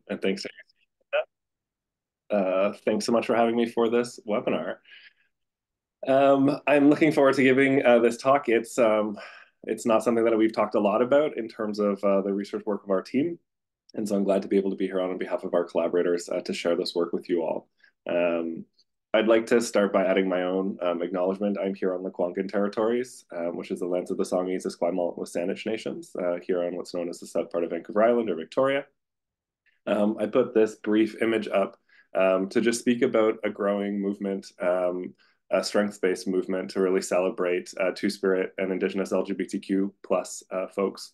And thanks so much for having me for this webinar. I'm looking forward to giving this talk. It's not something that we've talked a lot about in terms of the research work of our team. And so I'm glad to be able to be here on behalf of our collaborators to share this work with you all. Um, I'd like to start by adding my own acknowledgement. I'm here on the Kwangin territories, which is the lands of the Songhees, Esquimalt, and Wasanich nations, here on what's known as the south part of Vancouver Island or Victoria. I put this brief image up to just speak about a growing movement, a strengths-based movement to really celebrate Two-Spirit and Indigenous LGBTQ plus folks.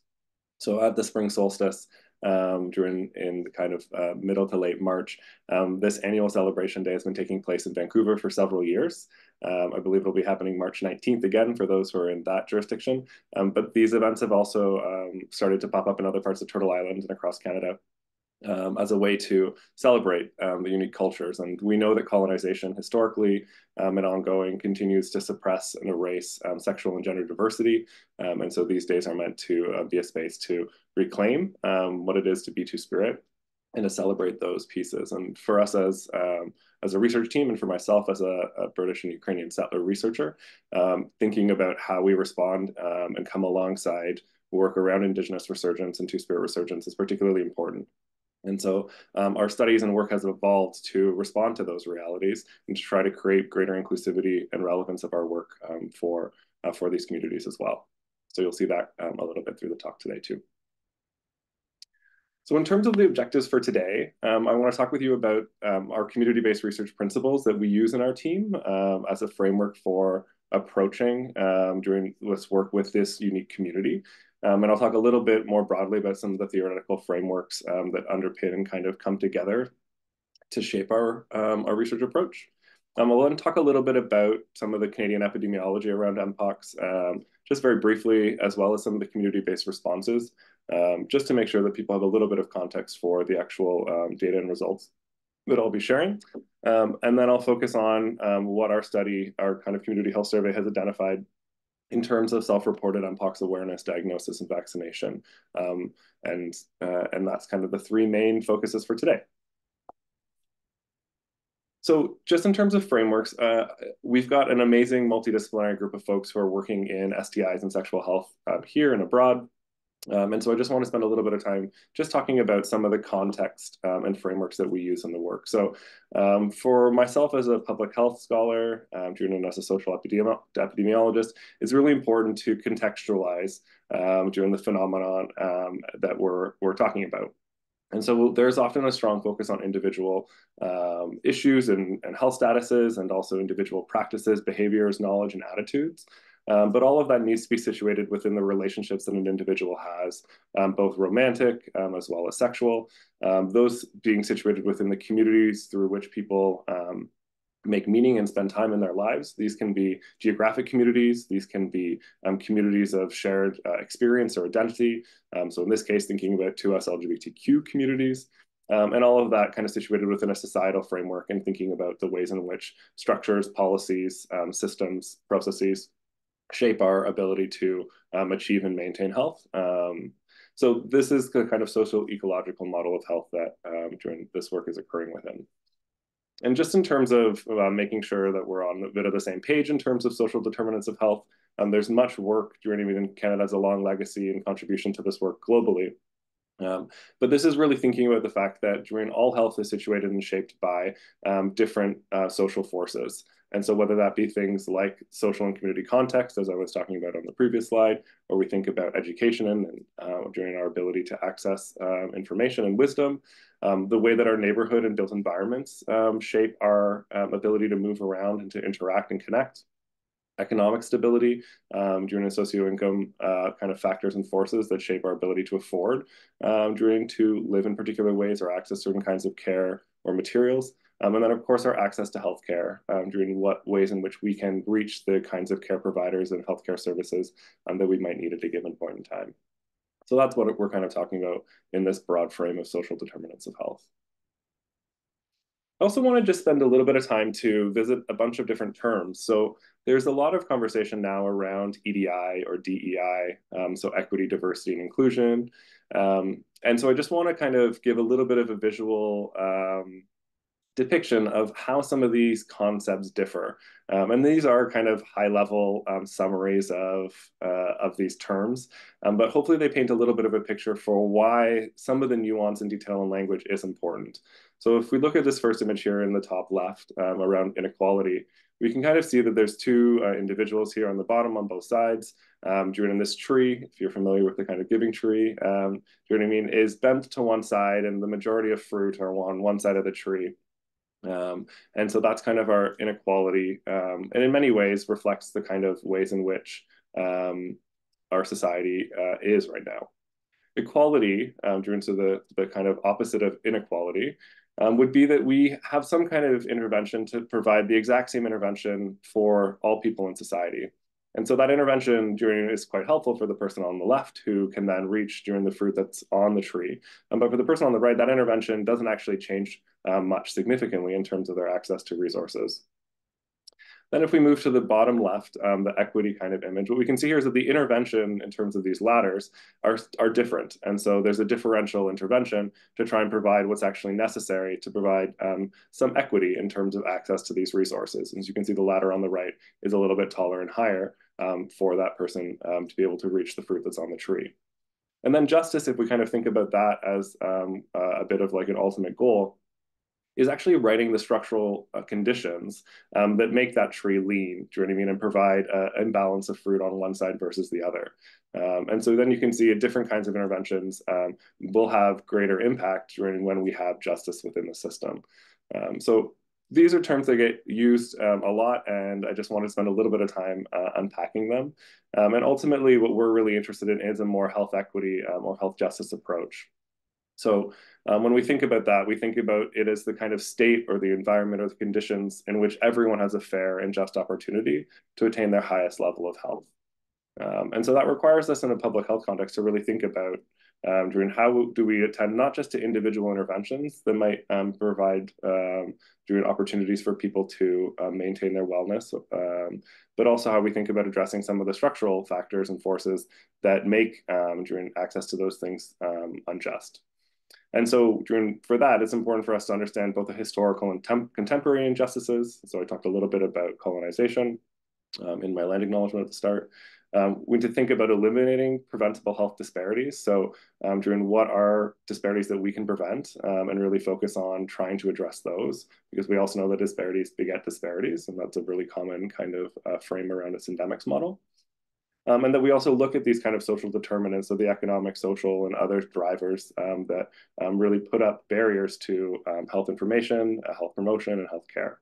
So at the spring solstice, during in kind of middle to late March, this annual celebration day has been taking place in Vancouver for several years. I believe it'll be happening March 19th again for those who are in that jurisdiction. But these events have also started to pop up in other parts of Turtle Island and across Canada as a way to celebrate the unique cultures. And we know that colonization historically and ongoing continues to suppress and erase sexual and gender diversity. And so these days are meant to be a space to reclaim what it is to be Two-Spirit and to celebrate those pieces. And for us as a research team, and for myself as a British and Ukrainian settler researcher, thinking about how we respond and come alongside work around Indigenous resurgence and Two-Spirit resurgence is particularly important. And so our studies and work has evolved to respond to those realities and to try to create greater inclusivity and relevance of our work for these communities as well. So you'll see that a little bit through the talk today too. So in terms of the objectives for today, I want to talk with you about our community-based research principles that we use in our team as a framework for approaching during this work with this unique community. And I'll talk a little bit more broadly about some of the theoretical frameworks that underpin and kind of come together to shape our research approach. We'll then talk a little bit about some of the Canadian epidemiology around mpox, just very briefly, as well as some of the community-based responses, just to make sure that people have a little bit of context for the actual data and results that I'll be sharing. And then I'll focus on what our study, our kind of community health survey has identified in terms of self-reported mpox awareness, diagnosis, and vaccination. And that's kind of the three main focuses for today. So just in terms of frameworks, we've got an amazing multidisciplinary group of folks who are working in STIs and sexual health here and abroad. And so I just want to spend a little bit of time just talking about some of the context and frameworks that we use in the work. So for myself as a public health scholar, Julian as a social epidemiologist, it's really important to contextualize during the phenomenon that we're talking about. And so there's often a strong focus on individual issues and health statuses, and also individual practices, behaviors, knowledge, and attitudes. But all of that needs to be situated within the relationships that an individual has, both romantic as well as sexual, those being situated within the communities through which people make meaning and spend time in their lives. These can be geographic communities. These can be communities of shared experience or identity. So in this case, thinking about 2SLGBTQ communities. And all of that kind of situated within a societal framework and thinking about the ways in which structures, policies, systems, processes shape our ability to achieve and maintain health. So this is the kind of social ecological model of health that during this work is occurring within. And just in terms of making sure that we're on a bit of the same page in terms of social determinants of health, there's much work. Even Canada has a long legacy and contribution to this work globally. But this is really thinking about the fact that during all health is situated and shaped by different social forces. And so whether that be things like social and community context, as I was talking about on the previous slide, or we think about education and during our ability to access information and wisdom, the way that our neighborhood and built environments shape our ability to move around and to interact and connect. Economic stability during a socio-income kind of factors and forces that shape our ability to afford during to live in particular ways or access certain kinds of care or materials. And then, of course, our access to healthcare during what ways in which we can reach the kinds of care providers and healthcare services that we might need at a given point in time. So that's what we're kind of talking about in this broad frame of social determinants of health. I also want to just spend a little bit of time to visit a bunch of different terms. So there's a lot of conversation now around EDI or DEI, so equity, diversity, and inclusion. And so I just want to kind of give a little bit of a visual depiction of how some of these concepts differ. And these are kind of high-level summaries of these terms, but hopefully they paint a little bit of a picture for why some of the nuance and detail in language is important. So if we look at this first image here in the top left around inequality, we can kind of see that there's two individuals here on the bottom on both sides. During this tree, if you're familiar with the kind of giving tree, do you know what I mean, is bent to one side and the majority of fruit are on one side of the tree. And so that's kind of our inequality, and in many ways reflects the kind of ways in which our society is right now. Equality, due to the kind of opposite of inequality, would be that we have some kind of intervention to provide the exact same intervention for all people in society. And so that intervention is quite helpful for the person on the left who can then reach during the fruit that's on the tree. But for the person on the right, that intervention doesn't actually change much significantly in terms of their access to resources. Then if we move to the bottom left, the equity kind of image, what we can see here is that the intervention in terms of these ladders are different. And so there's a differential intervention to try and provide what's actually necessary to provide some equity in terms of access to these resources. And as you can see, the ladder on the right is a little bit taller and higher for that person to be able to reach the fruit that's on the tree. And then justice, if we kind of think about that as a bit of like an ultimate goal, is actually writing the structural conditions that make that tree lean, do you know what I mean, and provide an imbalance of fruit on one side versus the other. And so then you can see different kinds of interventions will have greater impact during when we have justice within the system. So these are terms that get used a lot, and I just want to spend a little bit of time unpacking them. And ultimately, what we're really interested in is a more health equity or health justice approach. So when we think about that, we think about it as the kind of state or the environment or the conditions in which everyone has a fair and just opportunity to attain their highest level of health. And so that requires us in a public health context to really think about during how do we attend not just to individual interventions that might provide during opportunities for people to maintain their wellness, but also how we think about addressing some of the structural factors and forces that make during access to those things unjust. And so for that, it's important for us to understand both the historical and contemporary injustices. So I talked a little bit about colonization in my land acknowledgement at the start. We need to think about eliminating preventable health disparities. So during what are disparities that we can prevent and really focus on trying to address those, because we also know that disparities beget disparities, and that's a really common kind of frame around a syndemics model. And that we also look at these kind of social determinants of the economic, social, and other drivers that really put up barriers to health information, health promotion, and health care.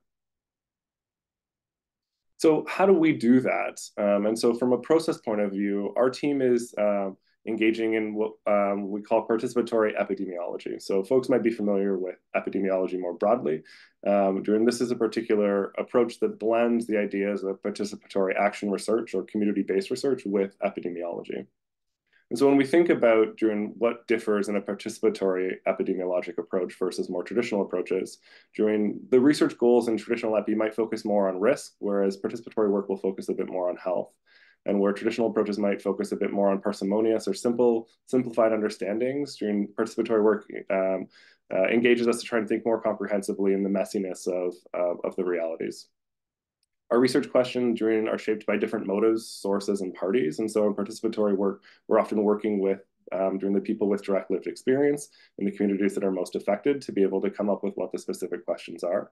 So how do we do that? And so from a process point of view, our team is engaging in what we call participatory epidemiology. So folks might be familiar with epidemiology more broadly. This is a particular approach that blends the ideas of participatory action research or community-based research with epidemiology. And so when we think about what differs in a participatory epidemiologic approach versus more traditional approaches, the research goals in traditional epi might focus more on risk, whereas participatory work will focus a bit more on health. And where traditional approaches might focus a bit more on parsimonious or simplified understandings, during participatory work engages us to try and think more comprehensively in the messiness of the realities. Our research questions are shaped by different motives, sources, and parties. And so in participatory work, we're often working with the people with direct lived experience in the communities that are most affected to be able to come up with what the specific questions are.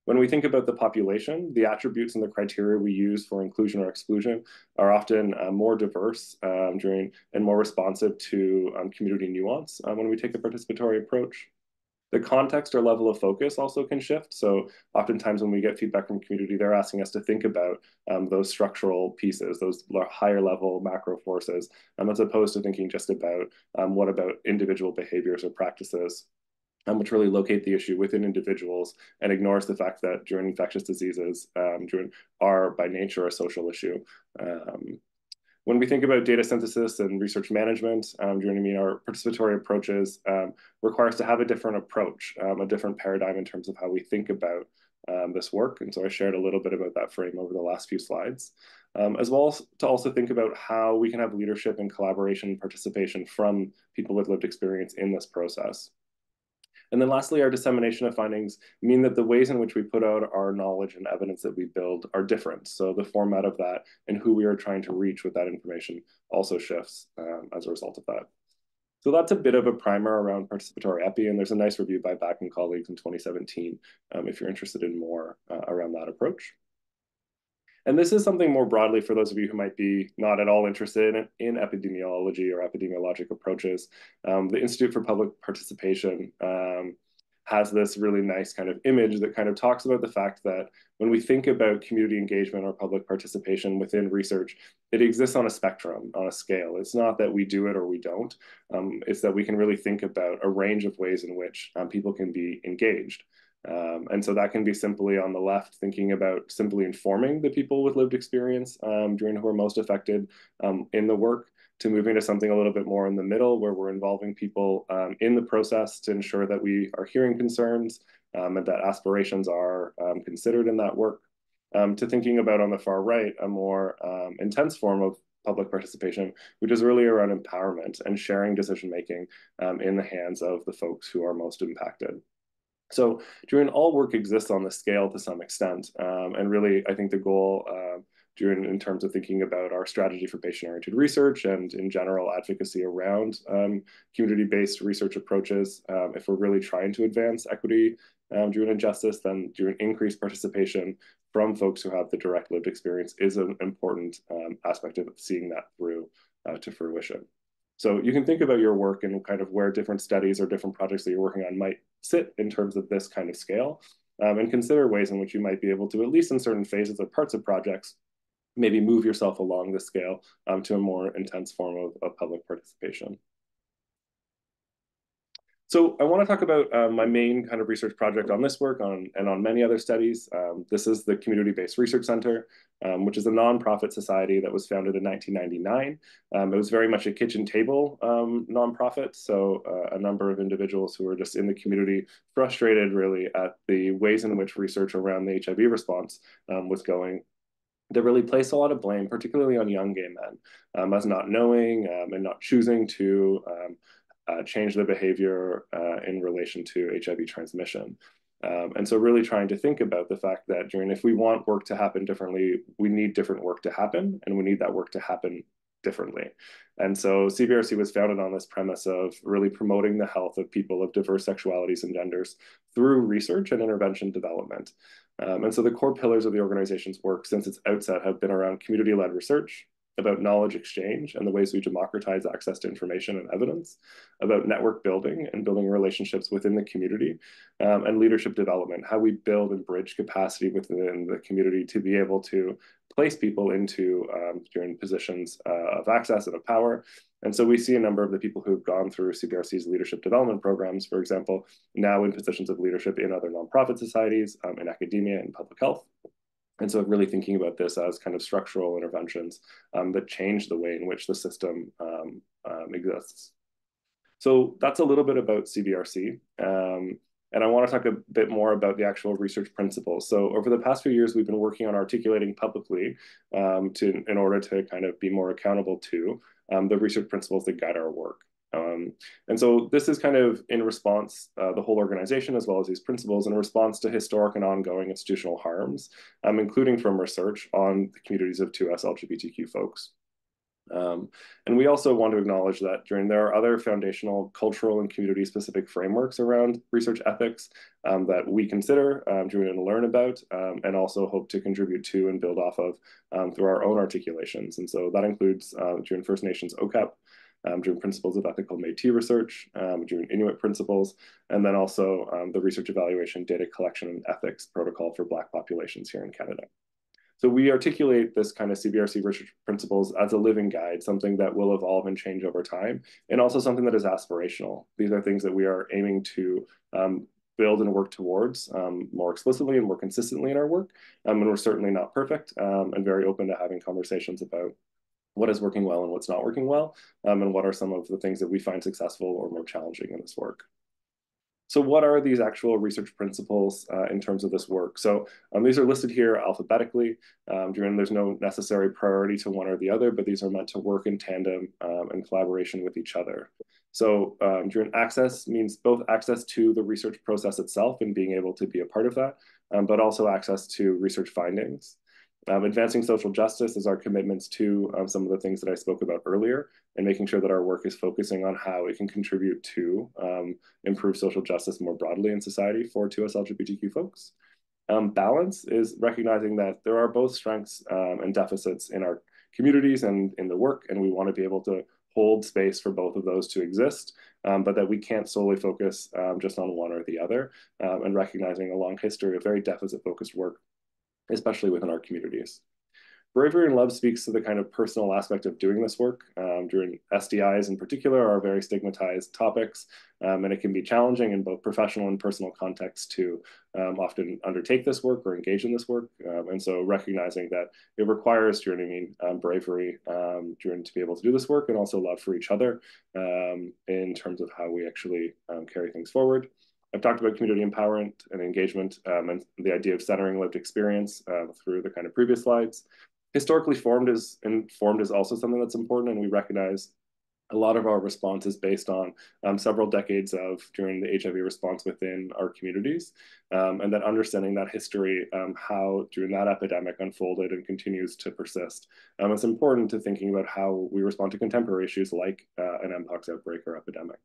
When we think about the population, the attributes and the criteria we use for inclusion or exclusion are often more diverse and more responsive to community nuance when we take a participatory approach. The context or level of focus also can shift. So oftentimes when we get feedback from community, they're asking us to think about those structural pieces, those higher level macro forces, as opposed to thinking just about what about individual behaviors or practices, which really locate the issue within individuals and ignores the fact that during infectious diseases are by nature a social issue. when we think about data synthesis and research management, our participatory approaches require us to have a different approach, a different paradigm in terms of how we think about this work. And so I shared a little bit about that frame over the last few slides, as well as to also think about how we can have leadership and collaboration and participation from people with lived experience in this process. And then lastly, our dissemination of findings mean that the ways in which we put out our knowledge and evidence that we build are different. So the format of that and who we are trying to reach with that information also shifts as a result of that. So that's a bit of a primer around participatory epi, and there's a nice review by Back and colleagues in 2017 if you're interested in more around that approach. And this is something more broadly for those of you who might be not at all interested in epidemiology or epidemiologic approaches. The Institute for Public Participation has this really nice kind of image that kind of talks about the fact that when we think about community engagement or public participation within research, it exists on a spectrum, on a scale. It's not that we do it or we don't. It's that we can really think about a range of ways in which people can be engaged. And so that can be simply on the left, thinking about simply informing the people with lived experience who are most affected in the work, to moving to something a little bit more in the middle, where we're involving people in the process to ensure that we are hearing concerns and that aspirations are considered in that work, to thinking about on the far right, a more intense form of public participation, which is really around empowerment and sharing decision-making in the hands of the folks who are most impacted. So all work exists on the scale to some extent. And really, I think the goal in terms of thinking about our strategy for patient-oriented research and in general advocacy around community-based research approaches, if we're really trying to advance equity and justice, then increased participation from folks who have the direct lived experience is an important aspect of seeing that through to fruition. So you can think about your work and kind of where different studies or different projects that you're working on might sit in terms of this kind of scale, and consider ways in which you might be able to, at least in certain phases or parts of projects, maybe move yourself along the scale to a more intense form of public participation. So I want to talk about my main kind of research project on this work and on many other studies. This is the Community-Based Research Center, which is a nonprofit society that was founded in 1999. It was very much a kitchen table nonprofit. So a number of individuals who were just in the community, frustrated really at the ways in which research around the HIV response was going. They really place a lot of blame, particularly on young gay men, as not knowing and not choosing to change their behavior in relation to HIV transmission. And so really trying to think about the fact that if we want work to happen differently, we need different work to happen, and we need that work to happen differently. And so CBRC was founded on this premise of really promoting the health of people of diverse sexualities and genders through research and intervention development. And so the core pillars of the organization's work since its outset have been around community-led research, about knowledge exchange and the ways we democratize access to information and evidence, about network building and building relationships within the community, and leadership development, how we build and bridge capacity within the community to be able to place people into positions of access and of power. And so we see a number of the people who've gone through CBRC's leadership development programs, for example, now in positions of leadership in other nonprofit societies, in academia and public health. And so really thinking about this as kind of structural interventions that change the way in which the system exists. So that's a little bit about CBRC. And I want to talk a bit more about the actual research principles. So over the past few years, we've been working on articulating publicly in order to kind of be more accountable to the research principles that guide our work. And so this is kind of in response, the whole organization, as well as these principles, in response to historic and ongoing institutional harms, including from research on the communities of 2SLGBTQ folks. And we also want to acknowledge that there are other foundational cultural and community-specific frameworks around research ethics that we consider and learn about, and also hope to contribute to and build off of through our own articulations. And so that includes First Nations OCAP, principles of ethical Métis research, Inuit principles, and then also the research evaluation, data collection, and ethics protocol for Black populations here in Canada. So we articulate this kind of CBRC research principles as a living guide, something that will evolve and change over time, and also something that is aspirational. These are things that we are aiming to build and work towards more explicitly and more consistently in our work. And we're certainly not perfect and very open to having conversations about what is working well and what's not working well, and what are some of the things that we find successful or more challenging in this work. So what are these actual research principles in terms of this work? So these are listed here alphabetically. There's no necessary priority to one or the other, but these are meant to work in tandem and collaboration with each other. So access means both access to the research process itself and being able to be a part of that, but also access to research findings. Advancing social justice is our commitments to some of the things that I spoke about earlier, and making sure that our work is focusing on how it can contribute to improve social justice more broadly in society for 2SLGBTQ folks. Balance is recognizing that there are both strengths and deficits in our communities and in the work, and we want to be able to hold space for both of those to exist, but that we can't solely focus just on one or the other, and recognizing a long history of very deficit-focused work, especially within our communities. Bravery and love speaks to the kind of personal aspect of doing this work. During SDIs in particular are very stigmatized topics, and it can be challenging in both professional and personal contexts to often undertake this work or engage in this work. And so recognizing that it requires, bravery to be able to do this work, and also love for each other in terms of how we actually carry things forward. I've talked about community empowerment and engagement, and the idea of centering lived experience through the kind of previous slides. Historically informed is also something that's important, and we recognize a lot of our response is based on several decades of during the HIV response within our communities, and that understanding that history, how during that epidemic unfolded and continues to persist. It's important to thinking about how we respond to contemporary issues like an mpox outbreak or epidemic.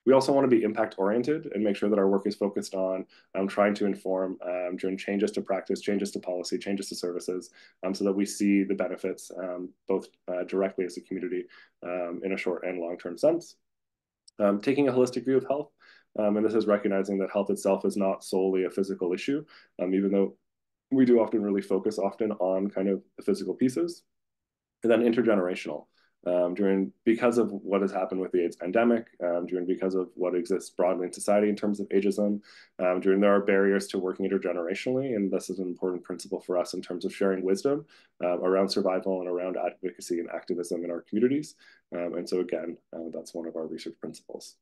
We also want to be impact oriented and make sure that our work is focused on trying to inform during changes to practice, changes to policy, changes to services, so that we see the benefits both directly as a community in a short and long-term sense. Taking a holistic view of health, and this is recognizing that health itself is not solely a physical issue, even though we do often really focus on kind of the physical pieces. And then intergenerational. Because of what has happened with the AIDS pandemic, because of what exists broadly in society in terms of ageism, there are barriers to working intergenerationally, and this is an important principle for us in terms of sharing wisdom around survival and around advocacy and activism in our communities. And so again, that's one of our research principles.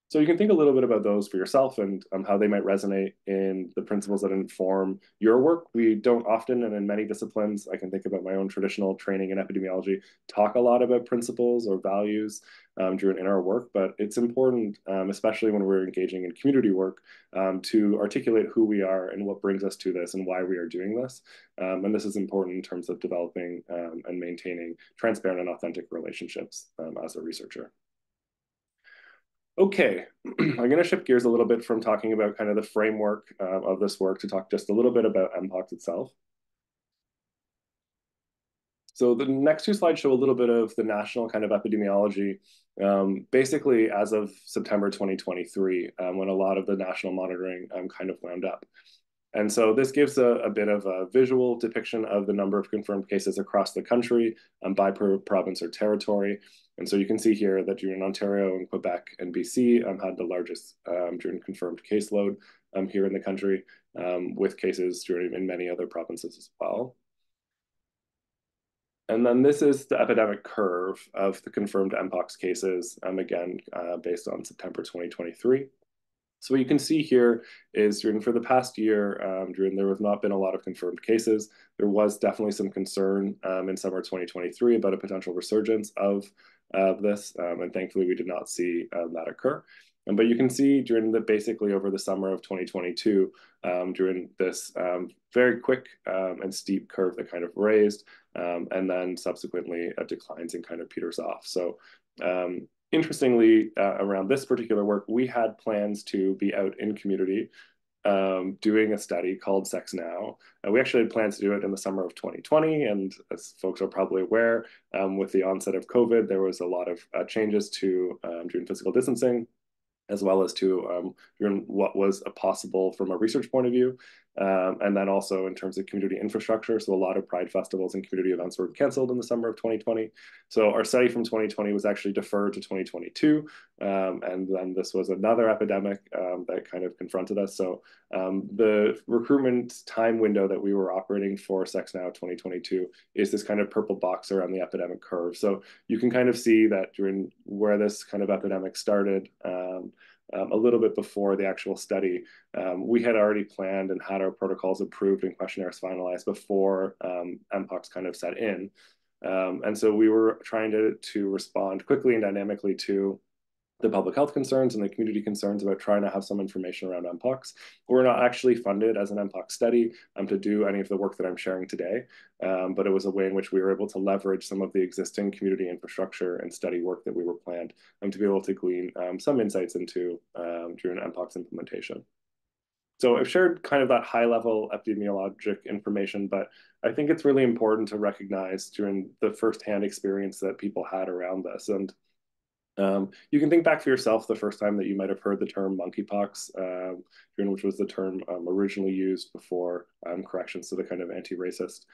So you can think a little bit about those for yourself and how they might resonate in the principles that inform your work. We don't often, and in many disciplines, I can think about my own traditional training in epidemiology, talk a lot about principles or values in our work, but it's important, especially when we're engaging in community work, to articulate who we are and what brings us to this and why we are doing this. And this is important in terms of developing and maintaining transparent and authentic relationships as a researcher. Okay, I'm going to shift gears a little bit from talking about kind of the framework of this work to talk just a little bit about mpox itself. So the next two slides show a little bit of the national kind of epidemiology, basically as of September 2023, when a lot of the national monitoring kind of wound up. And so this gives a bit of a visual depiction of the number of confirmed cases across the country by province or territory. And so you can see here that during Ontario and Quebec and BC had the largest confirmed caseload here in the country, with cases in many other provinces as well. And then this is the epidemic curve of the confirmed mpox cases, again, based on September 2023. So what you can see here is for the past year, there have not been a lot of confirmed cases. There was definitely some concern in summer 2023 about a potential resurgence of this, and thankfully we did not see that occur. But you can see basically over the summer of 2022, during this very quick and steep curve that kind of raised, and then subsequently declines and kind of peters off. So interestingly, around this particular work, we had plans to be out in community doing a study called Sex Now. We actually had plans to do it in the summer of 2020, and as folks are probably aware, with the onset of COVID, there was a lot of changes to during physical distancing, as well as to what was possible from a research point of view. And then also in terms of community infrastructure, so a lot of Pride festivals and community events were canceled in the summer of 2020. So our study from 2020 was actually deferred to 2022. And then this was another epidemic that kind of confronted us. So the recruitment time window that we were operating for Sex Now 2022 is this kind of purple box around the epidemic curve. So you can kind of see that during where this kind of epidemic started, a little bit before the actual study, we had already planned and had our protocols approved and questionnaires finalized before mpox kind of set in. And so we were trying to respond quickly and dynamically to the public health concerns and the community concerns about trying to have some information around mpox. We're not actually funded as an mpox study to do any of the work that I'm sharing today, but it was a way in which we were able to leverage some of the existing community infrastructure and study work that we were planned to be able to glean some insights into during mpox implementation. So I've shared kind of that high level epidemiologic information, but I think it's really important to recognize during the firsthand experience that people had around this. And you can think back for yourself the first time that you might have heard the term monkeypox, which was the term originally used before corrections to the kind of anti-racist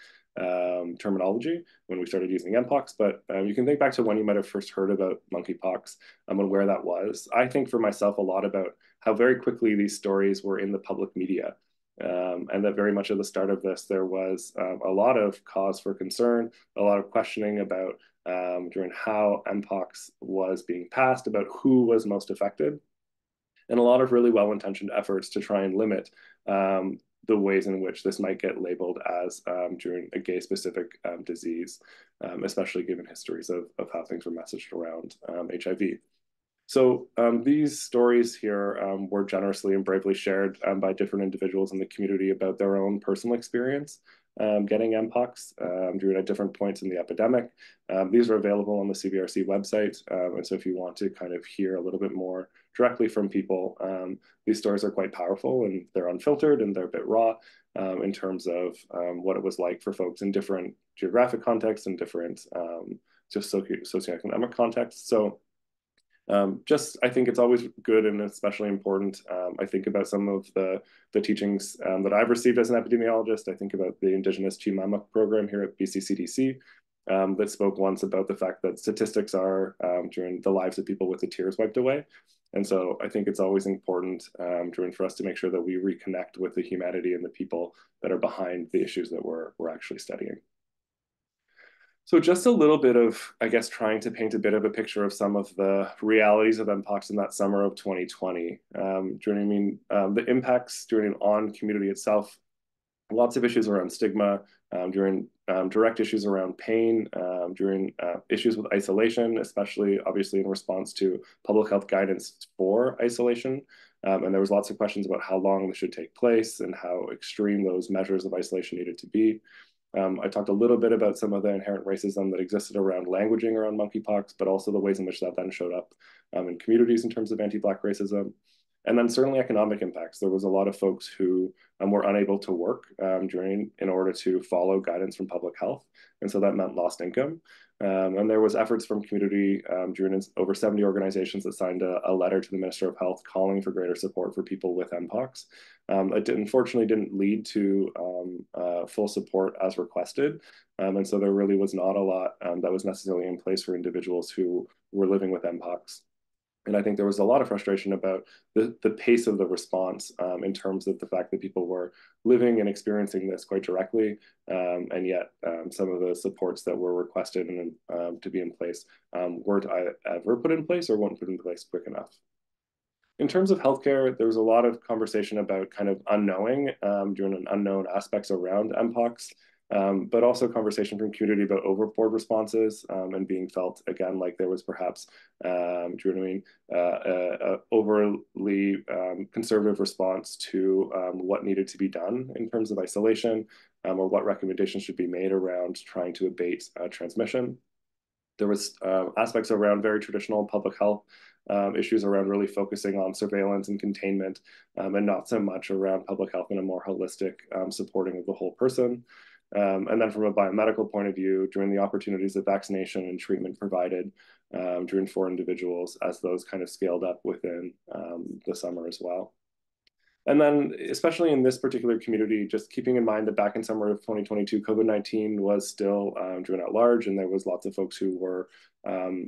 terminology when we started using mpox. But you can think back to when you might have first heard about monkeypox and where that was. I think for myself a lot about how very quickly these stories were in the public media. And that very much at the start of this, there was a lot of cause for concern, a lot of questioning about during how mpox was being passed, about who was most affected, and a lot of really well-intentioned efforts to try and limit the ways in which this might get labeled as during a gay-specific disease, especially given histories of how things were messaged around HIV. So these stories here were generously and bravely shared by different individuals in the community about their own personal experience getting mpox during at different points in the epidemic. These are available on the CVRC website. And so if you want to kind of hear a little bit more directly from people, these stories are quite powerful and they're unfiltered and they're a bit raw in terms of what it was like for folks in different geographic contexts and different just socioeconomic contexts. So I think it's always good and especially important. I think about some of the teachings that I've received as an epidemiologist. I think about the Indigenous Chimama program here at BC that spoke once about the fact that statistics are during the lives of people with the tears wiped away. And so I think it's always important for us to make sure that we reconnect with the humanity and the people that are behind the issues that we're actually studying. So just a little bit of, I guess, trying to paint a bit of a picture of some of the realities of mpox in that summer of 2020. The impacts on community itself, lots of issues around stigma, direct issues around pain, issues with isolation, especially obviously in response to public health guidance for isolation. And there was lots of questions about how long this should take place and how extreme those measures of isolation needed to be. I talked a little bit about some of the inherent racism that existed around languaging around monkeypox, but also the ways in which that then showed up in communities in terms of anti-Black racism. And then certainly economic impacts. There was a lot of folks who were unable to work in order to follow guidance from public health. And so that meant lost income. And there was efforts from community over 70 organizations that signed a letter to the Minister of Health calling for greater support for people with mpox. It unfortunately didn't lead to full support as requested. And so there really was not a lot that was necessarily in place for individuals who were living with mpox. And I think there was a lot of frustration about the pace of the response in terms of the fact that people were living and experiencing this quite directly. And yet some of the supports that were requested and to be in place weren't ever put in place or weren't put in place quick enough. In terms of healthcare, there was a lot of conversation about kind of unknowing during unknown aspects around mpox. But also conversation from community about overboard responses and being felt again like there was perhaps overly conservative response to what needed to be done in terms of isolation or what recommendations should be made around trying to abate transmission. There was aspects around very traditional public health issues around really focusing on surveillance and containment and not so much around public health in a more holistic supporting of the whole person. And then from a biomedical point of view, during the opportunities that vaccination and treatment provided for individuals as those kind of scaled up within the summer as well. And then, especially in this particular community, just keeping in mind that back in summer of 2022, COVID-19 was still driven at large, and there was lots of folks who were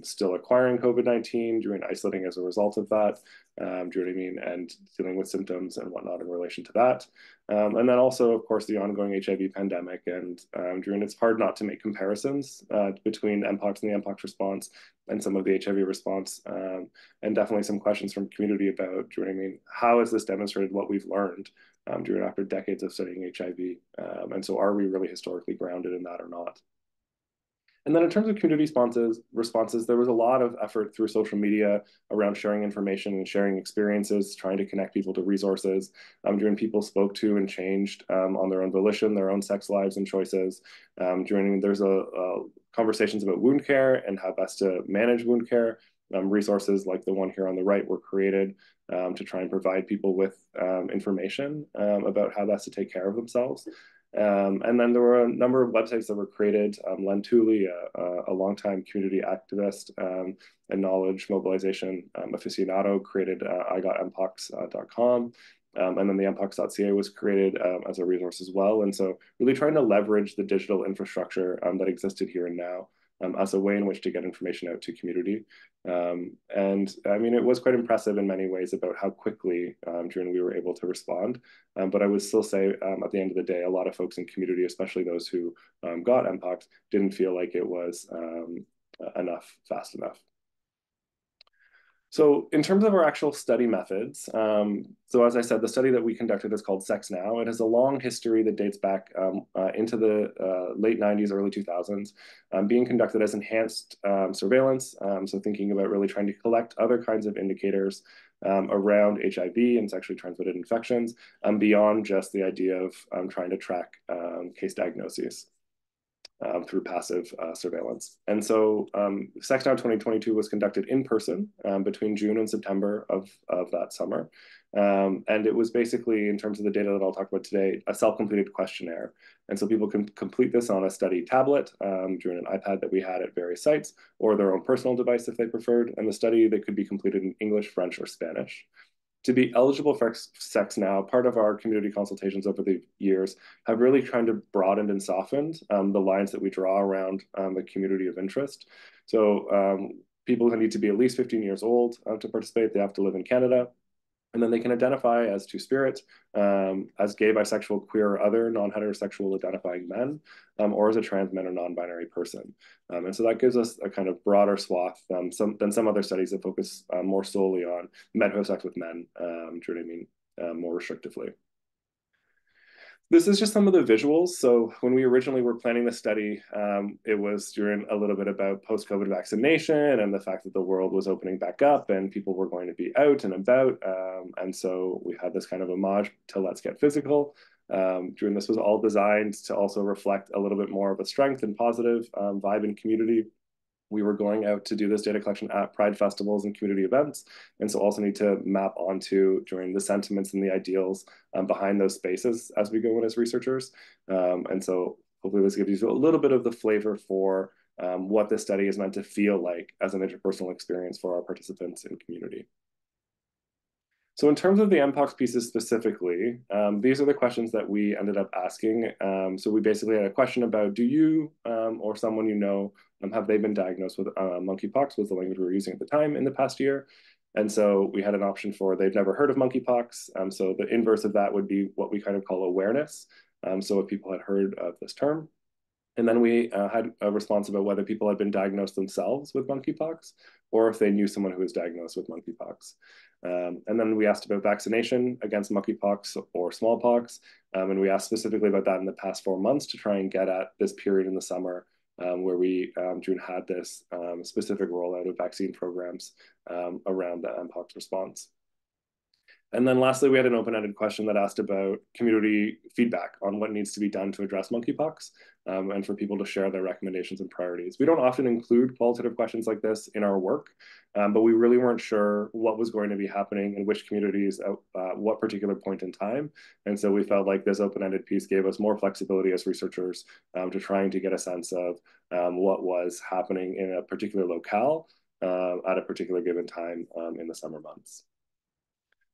still acquiring COVID-19, doing isolating as a result of that, do you know what I mean, and dealing with symptoms and whatnot in relation to that. And then also, of course, the ongoing HIV pandemic, and during it's hard not to make comparisons between mpox and the mpox response and some of the HIV response, and definitely some questions from community about, do you know what I mean, how has this demonstrated what we've learned during after decades of studying HIV, and so are we really historically grounded in that or not? And then in terms of community responses, there was a lot of effort through social media around sharing information and sharing experiences, trying to connect people to resources, during people spoke to and changed on their own volition, their own sex lives and choices. There's conversations about wound care and how best to manage wound care. Resources like the one here on the right were created to try and provide people with information about how best to take care of themselves. And then there were a number of websites that were created. Len Tooley, a longtime community activist and knowledge mobilization aficionado, created igotmpox.com. And then the mpox.ca was created as a resource as well. And so really trying to leverage the digital infrastructure that existed here and now as a way in which to get information out to community. And I mean, it was quite impressive in many ways about how quickly we were able to respond. But I would still say at the end of the day, a lot of folks in community, especially those who got mpox, didn't feel like it was fast enough. So in terms of our actual study methods, so as I said, the study that we conducted is called Sex Now. It has a long history that dates back into the late 90s, early 2000s, being conducted as enhanced surveillance. So thinking about really trying to collect other kinds of indicators around HIV and sexually transmitted infections, beyond just the idea of trying to track case diagnoses. Through passive surveillance. And so Sex Now 2022 was conducted in person between June and September of that summer. And it was basically, in terms of the data that I'll talk about today, a self-completed questionnaire. And so people can complete this on a study tablet during an iPad that we had at various sites, or their own personal device if they preferred. And the study that could be completed in English, French, or Spanish. To be eligible for Sex Now, part of our community consultations over the years have really kind of broadened and softened the lines that we draw around the community of interest. So people who need to be at least 15 years old to participate, they have to live in Canada. And then they can identify as two-spirit, as gay, bisexual, queer, or other non-heterosexual identifying men, or as a trans men or non-binary person. And so that gives us a kind of broader swath than some other studies that focus more solely on men who have sex with men, do you know what I mean, more restrictively. This is just some of the visuals. So when we originally were planning the study, it was during a little bit about post-COVID vaccination and the fact that the world was opening back up and people were going to be out and about. And so we had this kind of homage to Let's Get Physical. During this was all designed to also reflect a little bit more of a strength and positive vibe in community. We were going out to do this data collection at Pride festivals and community events. And so also need to map onto during the sentiments and the ideals behind those spaces as we go in as researchers. And so hopefully this gives you a little bit of the flavor for what this study is meant to feel like as an interpersonal experience for our participants in community. So in terms of the mpox pieces specifically, these are the questions that we ended up asking. So we basically had a question about, do you or someone you know, have they been diagnosed with monkeypox, was the language we were using at the time in the past year. And so we had an option for they've never heard of monkeypox. So the inverse of that would be what we kind of call awareness. So if people had heard of this term. And then we had a response about whether people had been diagnosed themselves with monkeypox or if they knew someone who was diagnosed with monkeypox. And then we asked about vaccination against monkeypox or smallpox. And we asked specifically about that in the past 4 months to try and get at this period in the summer where we had this specific rollout of vaccine programs around the mpox response. And then lastly, we had an open-ended question that asked about community feedback on what needs to be done to address monkeypox and for people to share their recommendations and priorities. We don't often include qualitative questions like this in our work, but we really weren't sure what was going to be happening in which communities at what particular point in time. And so we felt like this open-ended piece gave us more flexibility as researchers to trying to get a sense of what was happening in a particular locale at a particular given time in the summer months.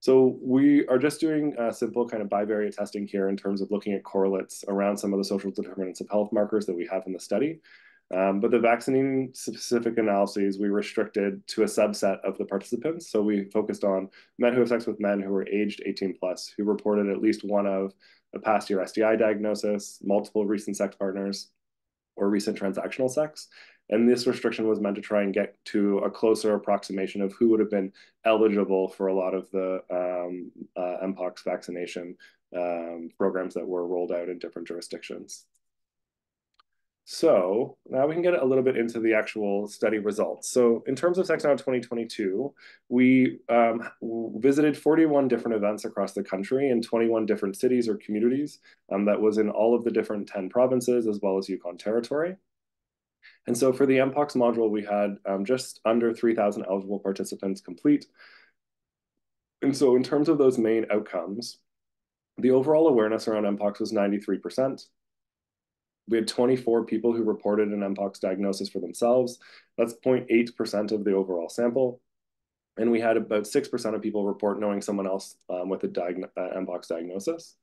So we are just doing simple kind of bivariate testing here in terms of looking at correlates around some of the social determinants of health markers that we have in the study. But the vaccine specific analyses, we restricted to a subset of the participants. So we focused on men who have sex with men who were aged 18 plus, who reported at least one of a past year STI diagnosis, multiple recent sex partners, or recent transactional sex. And this restriction was meant to try and get to a closer approximation of who would have been eligible for a lot of the mpox vaccination programs that were rolled out in different jurisdictions. So now we can get a little bit into the actual study results. So in terms of SexNow 2022, we visited 41 different events across the country in 21 different cities or communities. That was in all of the different 10 provinces as well as Yukon Territory. And so for the mpox module, we had just under 3,000 eligible participants complete. And so in terms of those main outcomes, the overall awareness around mpox was 93%. We had 24 people who reported an mpox diagnosis for themselves. That's 0.8% of the overall sample. And we had about 6% of people report knowing someone else with a mpox diagnosis.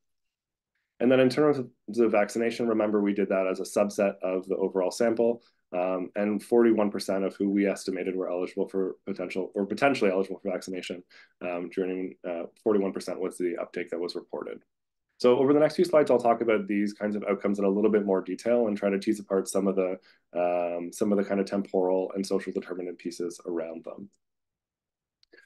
And then in terms of the vaccination, remember we did that as a subset of the overall sample. And 41% of who we estimated were eligible for potentially eligible for vaccination. 41% was the uptake that was reported. So over the next few slides, I'll talk about these kinds of outcomes in a little bit more detail and try to tease apart some of the kind of temporal and social determinant pieces around them.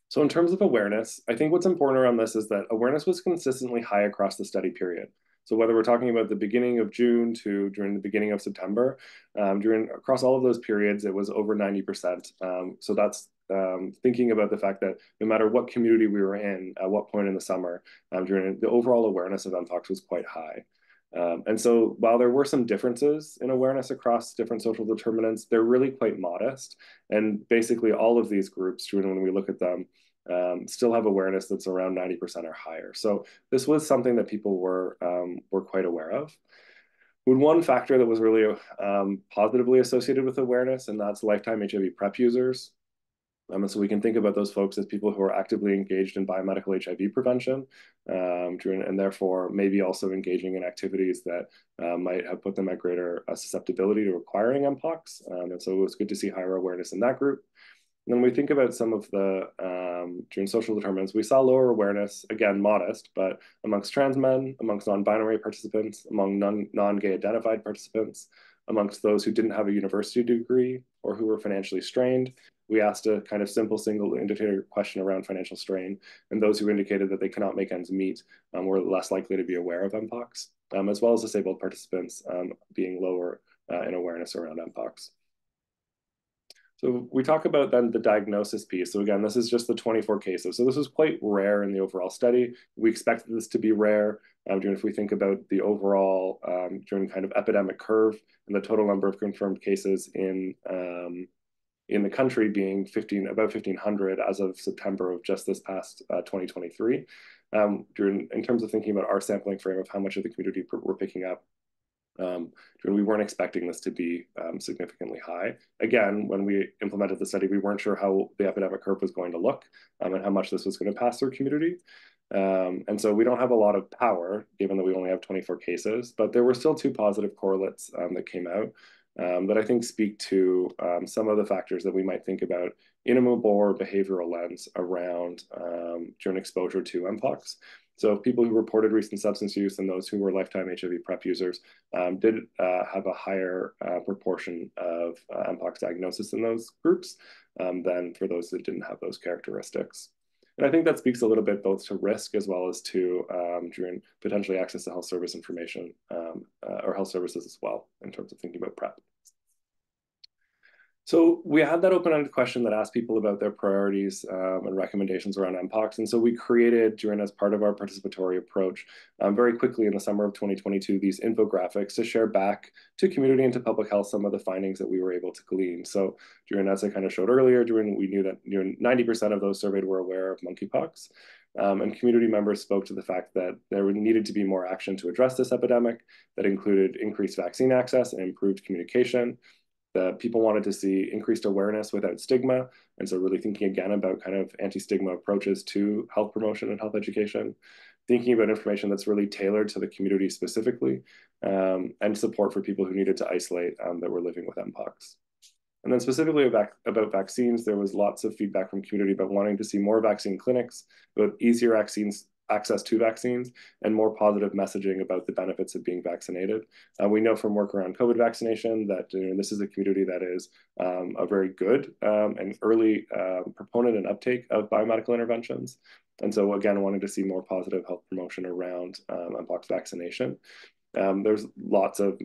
So in terms of awareness, I think what's important around this is that awareness was consistently high across the study period. So whether we're talking about the beginning of June to during the beginning of September, across all of those periods, it was over 90%. So that's thinking about the fact that no matter what community we were in, at what point in the summer, during the overall awareness of mpox was quite high. And so while there were some differences in awareness across different social determinants, they're really quite modest. And basically all of these groups, when we look at them, still have awareness that's around 90% or higher. So this was something that people were quite aware of. One factor that was really positively associated with awareness, and that's lifetime HIV PrEP users. And so we can think about those folks as people who are actively engaged in biomedical HIV prevention, and therefore maybe also engaging in activities that might have put them at greater susceptibility to acquiring mpox. And so it was good to see higher awareness in that group. And then we think about some of the during social determinants, we saw lower awareness, again, modest, but amongst trans men, amongst non-binary participants, among non-gay identified participants, amongst those who didn't have a university degree or who were financially strained. We asked a kind of simple single indicator question around financial strain, and those who indicated that they cannot make ends meet were less likely to be aware of mpox, as well as disabled participants being lower in awareness around mpox. So we talk about then the diagnosis piece. So again, this is just the 24 cases. So this was quite rare in the overall study. We expected this to be rare. If we think about the overall during kind of epidemic curve and the total number of confirmed cases in the country being about 1,500 as of September of just this past 2023. In terms of thinking about our sampling frame of how much of the community we're picking up, we weren't expecting this to be significantly high. Again, when we implemented the study, we weren't sure how the epidemic curve was going to look and how much this was going to pass through community. And so we don't have a lot of power, given that we only have 24 cases, but there were still two positive correlates that came out that I think speak to some of the factors that we might think about in a more behavioral lens around during exposure to mpox. So people who reported recent substance use and those who were lifetime HIV PrEP users did have a higher proportion of mpox diagnosis in those groups than for those that didn't have those characteristics. And I think that speaks a little bit both to risk as well as to during potentially access to health service information or health services as well in terms of thinking about PrEP. So we had that open-ended question that asked people about their priorities and recommendations around mpox. And so we created, as part of our participatory approach, very quickly in the summer of 2022, these infographics to share back to community and to public health some of the findings that we were able to glean. So as I kind of showed earlier, we knew that 90% of those surveyed were aware of monkeypox. And community members spoke to the fact that there needed to be more action to address this epidemic that included increased vaccine access and improved communication, that people wanted to see increased awareness without stigma. And so really thinking again about kind of anti-stigma approaches to health promotion and health education, thinking about information that's really tailored to the community specifically, and support for people who needed to isolate that were living with mpox. And then specifically about vaccines, there was lots of feedback from community about wanting to see more vaccine clinics, about easier access to vaccines, and more positive messaging about the benefits of being vaccinated. We know from work around COVID vaccination that this is a community that is a very good and early proponent and uptake of biomedical interventions. And so again, wanting to see more positive health promotion around mpox vaccination. There's lots of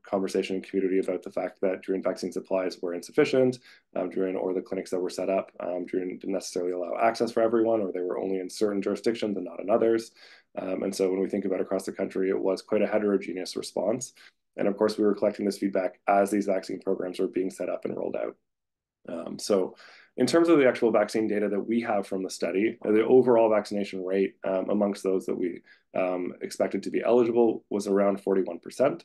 conversation in community about the fact that during vaccine supplies were insufficient, or the clinics that were set up didn't necessarily allow access for everyone, or they were only in certain jurisdictions and not in others. And so when we think about across the country, it was quite a heterogeneous response. And of course, we were collecting this feedback as these vaccine programs were being set up and rolled out. So in terms of the actual vaccine data that we have from the study, the overall vaccination rate amongst those that we expected to be eligible was around 41%.